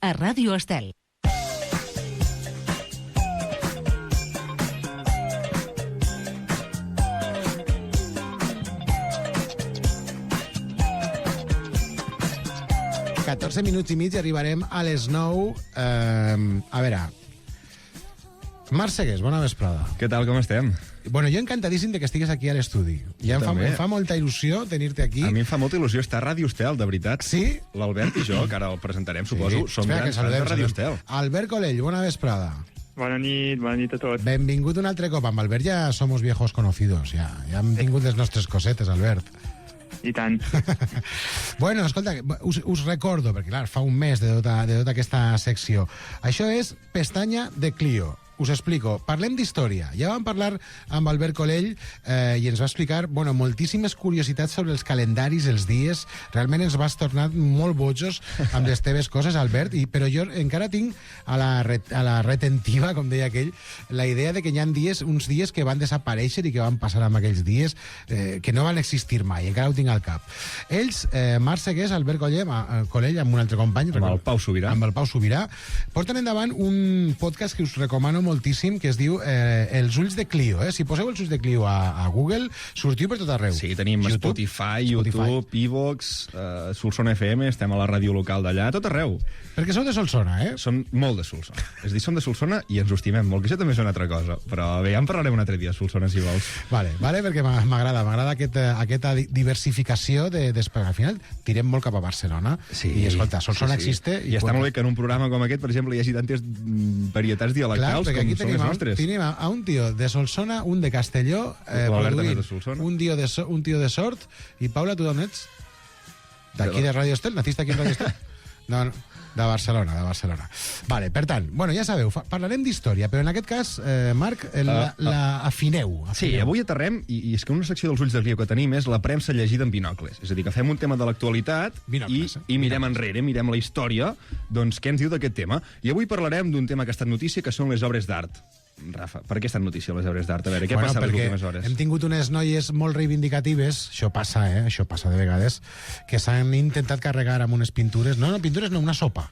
a Ràdio Estel. ...14 minuts i mig i arribarem a les 9. A veure... Marc Segués, bona vesprada. Què tal, com estem? Bueno, jo encantadíssim de que estigues aquí a l'estudi. Ja em fa molta il·lusió tenir-te aquí. A mi em fa molta il·lusió estar a Ràdio Estel, de veritat. Sí? L'Albert i jo, que ara el presentarem, suposo, som grans fans de Ràdio Estel. Albert Colell, bona vesprada. Bona nit a tots. Benvingut un altre cop. Amb Albert ja somos viejos conocidos. Ja hem tingut les nostres cosetes, Albert. I tant. Bueno, escolta, us recordo, perquè clar, fa un mes de tota aquesta secció. Això és Pestanya de Clio. Us explico. Parlem d'història. Ja vam parlar amb Albert Colell i ens va explicar, bueno, moltíssimes curiositats sobre els calendaris, els dies. Realment ens vas tornar molt bojos amb les teves coses, Albert, però jo encara tinc a la retentiva, com deia aquell, la idea de que hi ha uns dies que van desaparèixer i que van passar amb aquells dies que no van existir mai. Encara ho tinc al cap. Ells, Marc Segués, Albert Colell, amb un altre company, amb el Pau Sobirà, porten endavant un podcast que us recomano moltíssim, que es diu Els ulls de Clio. Si poseu els ulls de Clio a Google, sortiu per tot arreu. Sí, tenim Spotify, YouTube, iVox, Solsona FM, estem a la ràdio local d'allà, tot arreu. Perquè sou de Solsona, eh? Som molt de Solsona. És a dir, som de Solsona i ens ho estimem molt, que això també és una altra cosa. Però bé, ja en parlarem un altre dia, Solsona, si vols. Vale, perquè m'agrada aquesta diversificació al final tirem molt cap a Barcelona. Sí, i escolta, Solsona existe. I està molt bé que en un programa com aquest, per exemple, hi hagi tantes varietats dialectals com són les nostres. Tenim a un tio de Solsona, un de Castelló, un tio de Sort, i Paula, tu d'on ets? D'aquí de Ràdio Estel? Naciste aquí en Ràdio Estel? No, de Barcelona. Vale, per tant, bueno, ja sabeu, parlarem d'història, però en aquest cas, Marc, afineu. Sí, avui aterrem, i és que una secció dels ulls de Clio que tenim és la premsa llegida en binocles. És a dir, que fem un tema de l'actualitat i mirem enrere, mirem la història, doncs què ens diu d'aquest tema. I avui parlarem d'un tema que ha estat notícia, que són les obres d'art. Rafa, per què estan notícia les obres d'art? A veure, què passa les últimes hores? Hem tingut unes noies molt reivindicatives, això passa de vegades, que s'han intentat carregar amb unes pintures, pintures no, una sopa.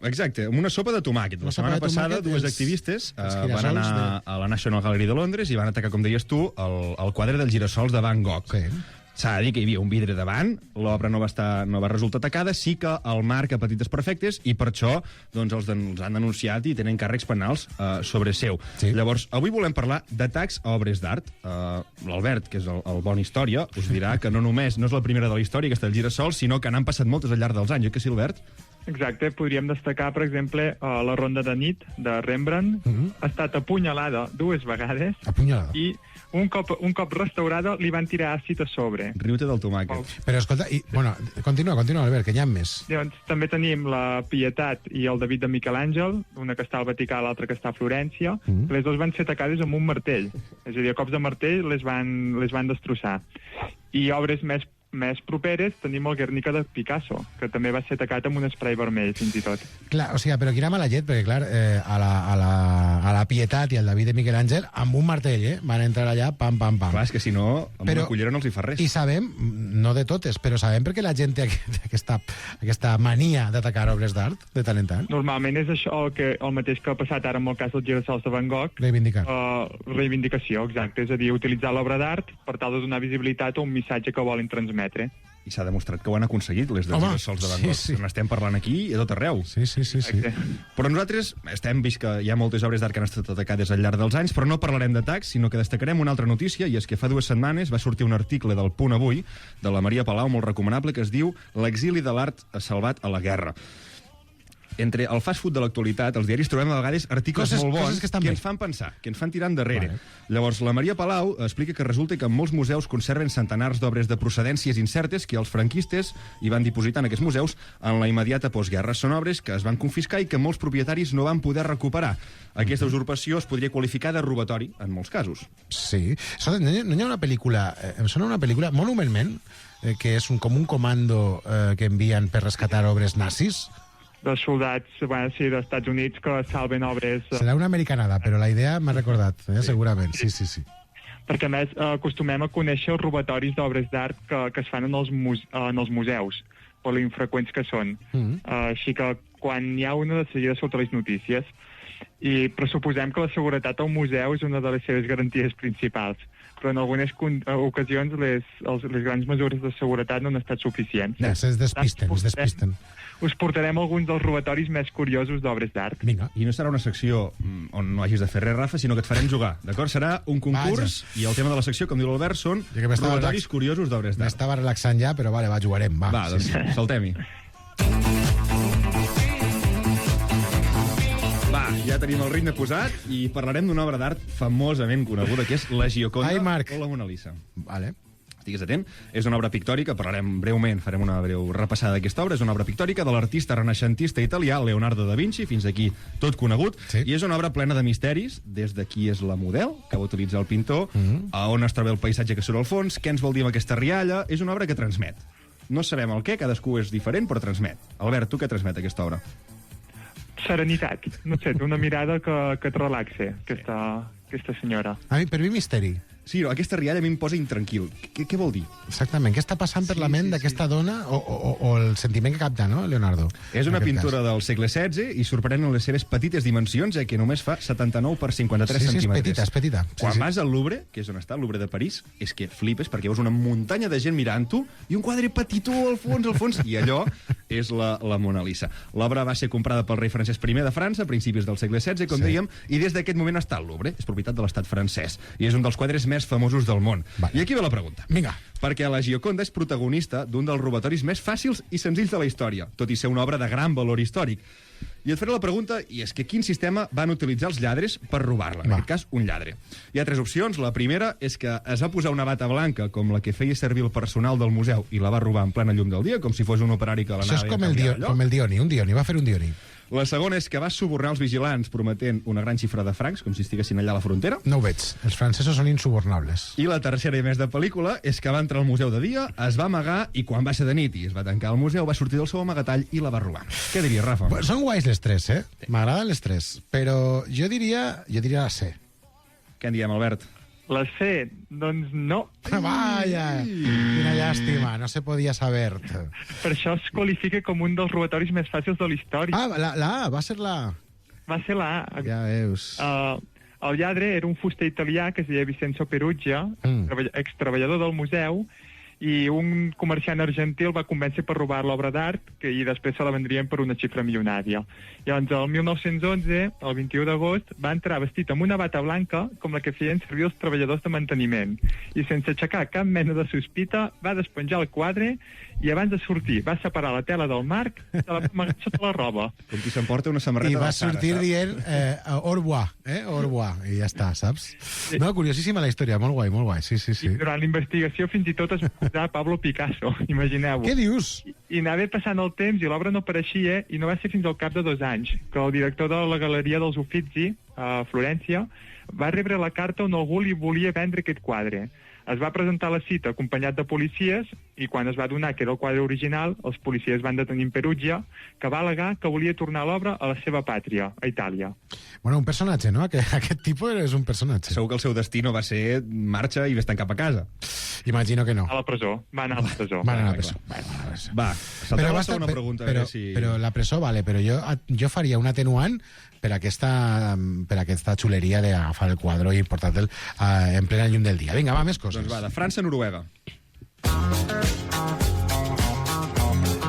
Exacte, amb una sopa de tomàquet. La setmana passada, dues activistes van anar a la National Gallery de Londres i van atacar, com deies tu, el quadre dels girassols de Van Gogh. Sí. S'ha de dir que hi havia un vidre davant, l'obra no va resultar atacada, sí que el marc ha patit desperfectes i per això doncs, els han denunciat i tenen càrrecs penals sobre seu. Sí. Llavors, avui volem parlar d'atacs a obres d'art. L'Albert, que és el bon història, us dirà que no només no és la primera de la història, aquesta del girassol, sinó que n'han passat moltes al llarg dels anys, oi que sí, Albert? Exacte, podríem destacar, per exemple, la Ronda de nit de Rembrandt. Ha estat apunyalada 2 vegades. Apunyalada. I un cop restaurada li van tirar àcid a sobre. Riu-te del tomàquet. Però escolta, continua, Albert, que hi ha més. Llavors, també tenim la Pietat i el David de Miquel Àngel, una que està al Vaticà, l'altra que està a Florència. Les dues van ser atacades amb un martell. És a dir, a cops de martell les van destrossar. I obres més properes tenim el Guernica de Picasso, que també va ser atacat amb un spray vermell, fins i tot. Clar, o sigui, però quina mala llet, perquè clar, a la Pietat i al David de Miquel Àngel, amb un martell, van entrar allà, pam. Clar, és que si no, amb una cullera no els hi fa res. I sabem, no de totes, però sabem perquè la gent té aquesta mania d'atacar obres d'art, de tant en tant. Normalment és això el mateix que ha passat ara amb el cas dels girassols de Van Gogh. Reivindicar. Reivindicació, exacte. És a dir, utilitzar l'obra d'art per tal de donar visibilitat a un missatge que volen transmetre. I s'ha demostrat que ho han aconseguit, les dels girassols de Van Gogh. Sí. N'estem parlant aquí i a tot arreu. Sí. Però nosaltres estem vist que hi ha moltes obres d'art que han estat atacades al llarg dels anys, però no parlarem d'atacs, sinó que destacarem una altra notícia, i és que fa 2 setmanes va sortir un article del Punt Avui, de la Maria Palau, molt recomanable, que es diu L'exili de l'art salvat a la guerra. Entre el fast food de l'actualitat, els diaris trobem a vegades articles molt bons que ens fan pensar, que ens fan tirar endarrere. Llavors, la Maria Palau explica que resulta que molts museus conserven centenars d'obres de procedències incertes que els franquistes hi van dipositar en aquests museus en la immediata postguerra. Són obres que es van confiscar i que molts propietaris no van poder recuperar. Aquesta usurpació es podria qualificar de robatori, en molts casos. Sí. No hi ha una pel·lícula, em sona una pel·lícula, Monument Men, que és com un comando que envien per rescatar obres nazis, de soldats, dels Estats Units que salven obres... Serà una americanada, però la idea m'ha recordat, segurament, sí. Perquè, a més, acostumem a conèixer els robatoris d'obres d'art que es fan en els museus, per l'infreqüents que són. Així que quan hi ha una, de seguida sota les notícies. I pressuposem que la seguretat al museu és una de les seves garanties principals, però en algunes ocasions les grans mesures de seguretat no han estat suficients. Ja, es despisten. Us portarem alguns dels robatoris més curiosos d'obres d'art. Vinga. I no serà una secció on no hagis de fer res, Rafa, sinó que et farem jugar, d'acord? Serà un concurs i el tema de la secció, com diu l'Albert, són robatoris curiosos d'obres d'art. M'estava relaxant ja, però vale, jugarem. Va, doncs saltem-hi. Va, ja tenim el ritme posat i parlarem d'una obra d'art famosament coneguda, que és la Gioconda o la Mona Lisa. Vale. Estigues atent. És una obra pictòrica, parlarem breument, farem una breu repassada d'aquesta obra. És una obra pictòrica de l'artista renaixentista italià Leonardo da Vinci, fins aquí tot conegut, i és una obra plena de misteris, des de qui és la model que va utilitzar el pintor, a on es troba el paisatge que surt al fons, què ens vol dir amb aquesta rialla. És una obra que transmet. No sabem el què, cadascú és diferent, però transmet. Albert, tu què transmet aquesta obra? Serenitat. No sé, té una mirada que et relaxe, aquesta senyora. Per mi misteri. Sí, aquesta rialla a mi em posa intranquil. Què vol dir? Exactament. Què està passant per la ment d'aquesta dona o el sentiment que capta, no, Leonardo? És una pintura del segle XVI i sorprèn en les seves petites dimensions, que només fa 79 per 53 centímetres. És petita. Quan vas al Louvre, que és on està el Louvre de París, és que flipes perquè veus una muntanya de gent mirant-ho i un quadre petitó al fons, i allò és la Mona Lisa. L'obra va ser comprada pel rei Francesc I de França a principis del segle XVI, com dèiem, i des d'aquest moment està al Louvre. És propietat de l'estat francès i és un dels quadres més famosos del món. I aquí ve la pregunta. Vinga. Perquè la Gioconda és protagonista d'un dels robatoris més fàcils i senzills de la història, tot i ser una obra de gran valor històric. I et faré la pregunta, i és que quin sistema van utilitzar els lladres per robar-la? En aquest cas, un lladre. Hi ha 3 opcions. La primera és que es va posar una bata blanca, com la que feia servir el personal del museu, i la va robar en plena llum del dia, com si fos un operari que l'anava a canviar d'allò. Això és com el Dioni. Un Dioni, va fer un Dioni. La segona és que va subornar els vigilants prometent una gran xifra de francs, com si estiguessin allà a la frontera. No ho veig. Els francesos són insubornables. I la tercera i més de pel·lícula és que va entrar al museu de dia, es va amagar i quan va ser de nit i es va tancar al museu va sortir del seu amagatall i la va robar. Què diries, Rafa? Són guais les 3, eh? M'agraden les 3. Però jo diria la C. Què en diem, Albert? La C, doncs no. Vaja, quina llàstima, no se podia saber. Per això es qualifica com un dels robatoris més fàcils de la història. La A, va ser la A. Va ser la A. Ja veus. El lladre era un fuster italià que es deia Vincenzo Peruggia, extreballador del museu, i un comerciant argentí el va convèncer per robar l'obra d'art i després se la vendrien per una xifra milionària. Llavors, el 1911, el 21 d'agost, va entrar vestit amb una bata blanca com la que feien servir els treballadors de manteniment i sense aixecar cap mena de sospita va despenjar el quadre i abans de sortir va separar la tela del marc i se la va amagar sota la roba. Com qui s'emporta una samarreta i va de Sara, sortir dient au revoir, au revoir, i ja està, saps? No, curiosíssima la història, molt guai, sí. I durant la investigació fins i tot es va posar Pablo Picasso, imagineu-ho. Què dius? I anava passant el temps i l'obra no apareixia i no va ser fins al cap de 2 anys que el director de la Galeria dels Uffizi, a Florència, va rebre la carta on algú li volia vendre aquest quadre. Es va presentar a la cita acompanyat de policies i quan es va adonar que era el quadre original, els policies van detenir en Perugia, que va al·legar que volia tornar l'obra a la seva pàtria, a Itàlia. Bueno, un personatge, no? Aquest tipus és un personatge. Segur que el seu destí no va ser marxa i vés-te'n cap a casa. Imagino que no. A la presó. Va anar a la presó. Va, saltem la segona pregunta. Però la presó, vale, però jo faria un atenuant per aquesta xuleria d'agafar el quadre i portar-te'l en plena llum del dia. Vinga, va, més coses. Doncs va, de França a Noruega.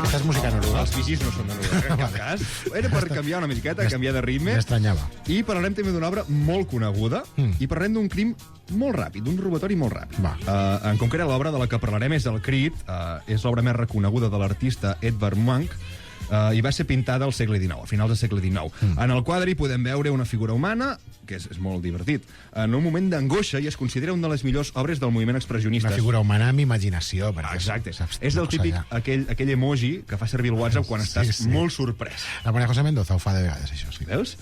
Aquesta és música noruega. Els vigis no són de Noruega, en cap cas. Era per canviar una miqueta, canviar de ritme. M'estranyava. I parlarem també d'una obra molt coneguda i parlarem d'un crim molt ràpid, d'un robatori molt ràpid. En concret, l'obra de la que parlarem és el Crit, és l'obra més reconeguda de l'artista Edvard Munch, i va ser pintada al segle XIX, a finals del segle XIX. En el quadre hi podem veure una figura humana, que és molt divertit, en un moment d'angoixa i es considera una de les millors obres del moviment expressionista. Una figura humana amb imaginació. Exacte. És el típic, aquell emoji que fa servir el WhatsApp quan estàs molt sorprès. La Maria José Mendoza ho fa de vegades, això. Veus?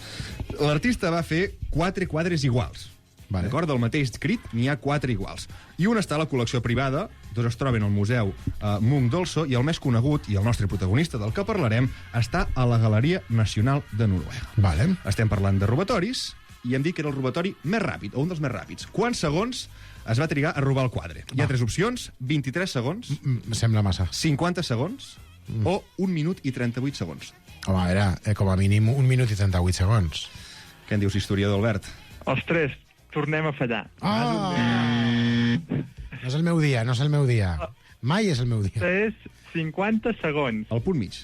L'artista va fer 4 quadres iguals. D'acord? Del mateix Crit n'hi ha 4 iguals. I un està a la col·lecció privada, 2 es troben al Museu Munch d'Oslo, i el més conegut, i el nostre protagonista del que parlarem, està a la Galeria Nacional de Noruega. Estem parlant de robatoris, i hem dit que era el robatori més ràpid, o un dels més ràpids. Quants segons es va trigar a robar el quadre? Hi ha 3 opcions, 23 segons, sembla massa. 50 segons, o 1 minut i 38 segons. Home, a veure, com a mínim 1 minut i 38 segons. Què en dius, historiador, Albert? Ostres, tornem a fallar. Ah! No és el meu dia, no és el meu dia. Mai és el meu dia. És 50 segons. Al punt mig.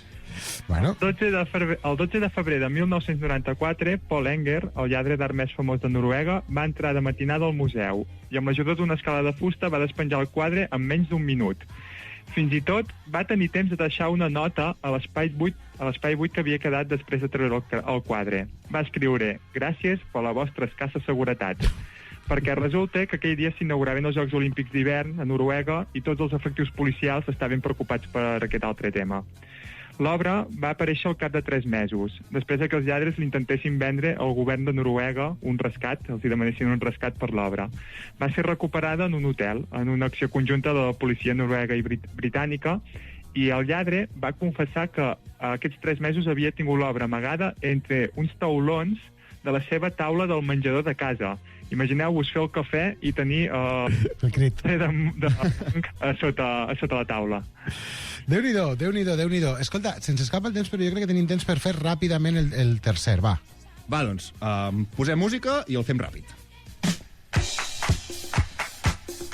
Bueno, El 12 de febrer de 1994, Paul Enger, el lladre d'art més famós de Noruega, va entrar de matinada al museu i amb l'ajuda d'una escala de fusta va despenjar el quadre en menys d'1 minut. Fins i tot va tenir temps de deixar una nota a l'espai buit que havia quedat després de treure el quadre. Va escriure: gràcies per la vostra escassa seguretat. Perquè resulta que aquell dia s'inauguraven els Jocs Olímpics d'hivern a Noruega i tots els efectius policials estaven preocupats per aquest altre tema. L'obra va aparèixer al cap de 3 mesos, després que els lladres l'intentessin vendre al govern de Noruega un rescat, els hi demanessin un rescat per l'obra. Va ser recuperada en un hotel, en una acció conjunta de la policia noruega i britànica, i el lladre va confessar que aquests 3 mesos havia tingut l'obra amagada entre uns taulons de la seva taula del menjador de casa. Imagineu-vos fer el cafè i tenir el crit. a sota la taula. Déu-n'hi-do, Déu-n'hi-do, Déu-n'hi-do. Escolta, se'ns escapa el temps, però jo crec que tenim temps per fer ràpidament el tercer, va. Va, doncs, posem música i el fem ràpid.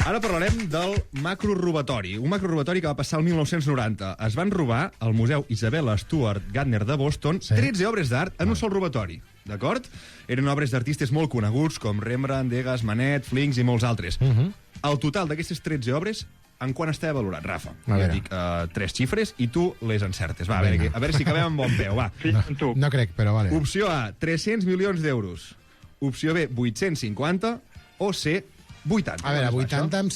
Ara parlarem del macrorobatori, un macrorobatori que va passar el 1990. Es van robar al Museu Isabella Stewart Gardner de Boston 13 obres d'art en un sol robatori, d'acord? Eren obres d'artistes molt coneguts com Rembrandt, Degas, Manet, Flinks i molts altres. El total d'aquestes 13 obres, en quant està valorat, Rafa? A Jo veure. dic 3 xifres i tu les encertes. Va, a veure si acabem amb bon peu, va. Fins amb tu. No crec, però vale. Opció A, 300 milions d'euros. Opció B, 850. O C, 80. A veure, 80 em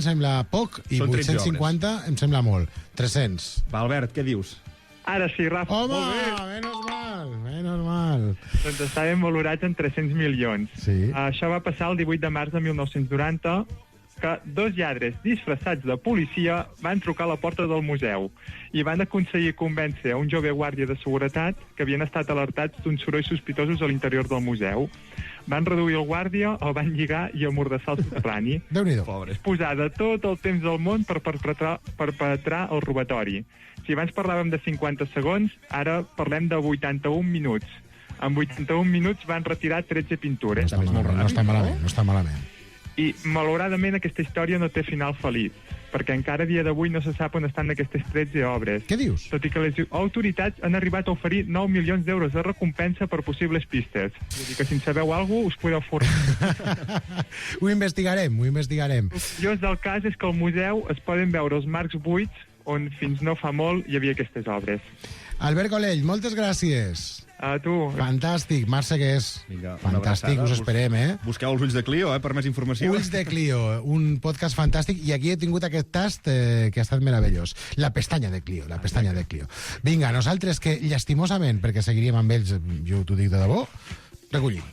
sembla poc i Són 13 850 em sembla molt. 300. Va, Albert, què dius? Ara sí, Rafa. Home, Molt bé. menos mal. Doncs estaven valorats en 300 milions. Sí. Això va passar el 18 de març de 1990, que 2 lladres disfressats de policia van trucar a la porta del museu i van aconseguir convèncer a un jove guàrdia de seguretat que havien estat alertats d'uns sorolls sospitosos a l'interior del museu. Van reduir el guàrdia, el van lligar i amordassar el soterrani. Déu-n'hi-do. Pobre. Posar de tot el temps del món per perpetrar el robatori. Si abans parlàvem de 50 segons, ara parlem de 81 minuts. En 81 minuts van retirar 13 pintures. No està malament, no està malament. I, malauradament, aquesta història no té final feliç, perquè encara a dia d'avui no se sap on estan aquestes 13 obres. Què dius? Tot i que les autoritats han arribat a oferir 9 milions d'euros de recompensa per possibles pistes. Vull dir que si en sabeu alguna cosa, us podeu formar. Ho investigarem, ho investigarem. El curiós del cas és que al museu es poden veure els marcs buits on fins no fa molt hi havia aquestes obres. Albert Colell, moltes gràcies. A tu. Fantàstic, Marc Segués. Vinga, una Fantàstic, abraçada. us esperem, eh? Busqueu els ulls de Clio, per més informació. Ulls de Clio, un podcast fantàstic, i aquí he tingut aquest tast que ha estat meravellós. La pestanya de Clio, la pestanya de Clio. Vinga, nosaltres que, llastimosament, perquè seguiríem amb ells, jo t'ho dic de debò, recollim.